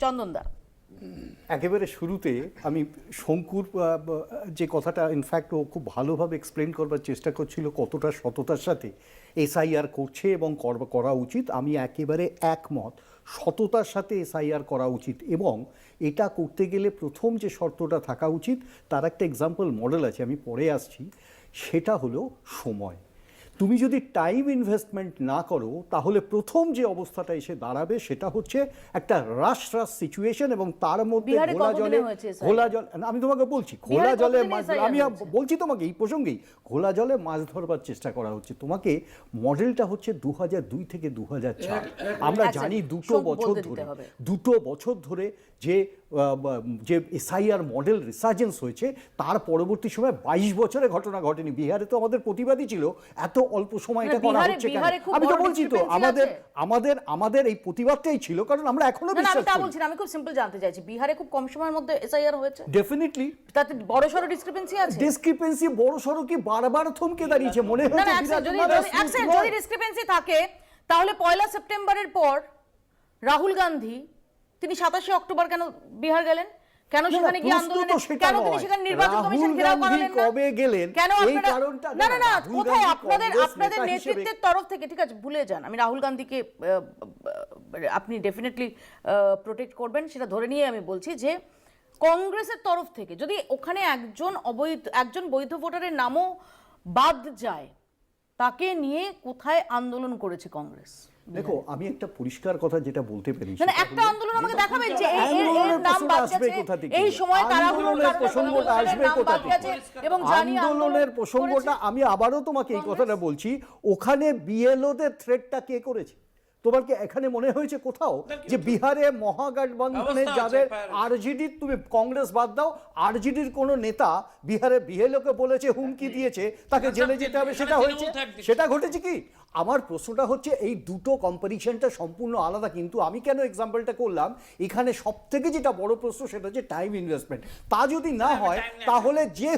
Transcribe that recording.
চন্দনদা একেবারে শুরুতে আমি শঙ্কুর যে কথাটা ইনফ্যাক্ট ও খুব ভালোভাবে এক্সপ্লেন করবার চেষ্টা করছিল কতটা সততার সাথে এসআইআর করছে এবং করা উচিত। আমি একেবারে একমত, সততার সাথে এসআইআর করা উচিত এবং এটা করতে গেলে প্রথম যে শর্তটা থাকা উচিত তার একটা এক্সাম্পল মডেল আছে, আমি পরে আসছি। সেটা হলো সময়। তুমি যদি টাইম ইনভেস্টমেন্ট না করো তাহলে প্রথম যে অবস্থাটা এসে দাঁড়াবে সেটা হচ্ছে একটা রাশ সিচুয়েশন এবং তার মধ্যে ঘোলা জল আমি তোমাকে বলছি ঘোলা জলে মাছ, আমি বলছি তোমাকে এই প্রসঙ্গেই ঘোলা জলে মাছ ধরবার চেষ্টা করা হচ্ছে। তোমাকে মডেলটা হচ্ছে 2002 থেকে 2004। আমরা জানি দুটো বছর ধরে যে এসআইআর মডেল রিসার্জেন্স হয়েছে তার পরবর্তী সময় 22 বছরে ঘটনা ঘটেনি। বিহারে তো আমাদের প্রতিবাদী ছিল এত অল্প সময় এটা করা হচ্ছে কেন? আমি তো বলছি তো আমাদের এই প্রতিবাদটাই ছিল, কারণ আমরা এখনো বিশ্বাস করি। আমি খুব সিম্পল জানতে চাইছি, বিহারে খুব কম সময়ের মধ্যে এসআইআর হয়েছে? ডেফিনেটলি। তাতে বড়সড় ডিসক্রিপেন্সি আছে? ডিসক্রিপেন্সি বড়সড় কি বারবার থমকে দাঁড়িয়েছে মনে হচ্ছে। যদি ডিসক্রিপেন্সি থাকে তাহলে 1 সেপ্টেম্বরের পর রাহুল গান্ধী তিনি 27 অক্টোবর কেন বিহার গেলেন? কেন সেখানে গিয়ে আন্দোলন, কেন তিনি সেখানে নির্বাচন কমিশন ঘেরাও করালেন না? কবে গেলেন কেন এই কারণটা না কোথায় আপনাদের নেতৃত্বের তরফ থেকে, ঠিক আছে ভুলে যান, আমি রাহুল গান্ধীকে আপনি ডেফিনেটলি প্রোটেক্ট করবেন সেটা ধরে নিয়ে আমি বলছি যে কংগ্রেসের তরফ থেকে যদি ওখানে একজন বৈধ ভোটারের নামও বাদ যায়, তাকে নিয়ে কোথায় আন্দোলন করেছে কংগ্রেস? দেখো আমি একটা পরিষ্কার কথা যেটা বলতে পারি, মানে একটা আন্দোলন আমাকে দেখাবেন যে এর নাম বাদ গেছে, এই সময় আন্দোলনের প্রসঙ্গটা আসবে কোথা থেকে, এবং আন্দোলনের প্রসঙ্গটা আমি আবারও তোমাকে এই কথাটা বলছি, ওখানে বিএলওদের থ্রেটটা কে করেছে? তোমার কি এখানে মনে হয়েছে কোথাও যে বিহারে মহাগঠবন্ধনে যাদের আরজেডি, তুমি কংগ্রেস বাদ দাও, আরজেডির কোন নেতা বিহারে বিএলওকে বলেছে, হুমকি দিয়েছে তাকে জেলে যেতে হবে, সেটা হয়েছে? সেটা ঘটেছে কি? আমার প্রশ্নটা হচ্ছে এই দুটো কম্পারিশনটা সম্পূর্ণ আলাদা। কিন্তু আমি কেন এক্সাম্পলটা করলাম, এখানে সব থেকে যেটা বড় প্রশ্ন সেটা হচ্ছে টাইম ইনভেস্টমেন্ট। তা যদি না হয় তাহলে যে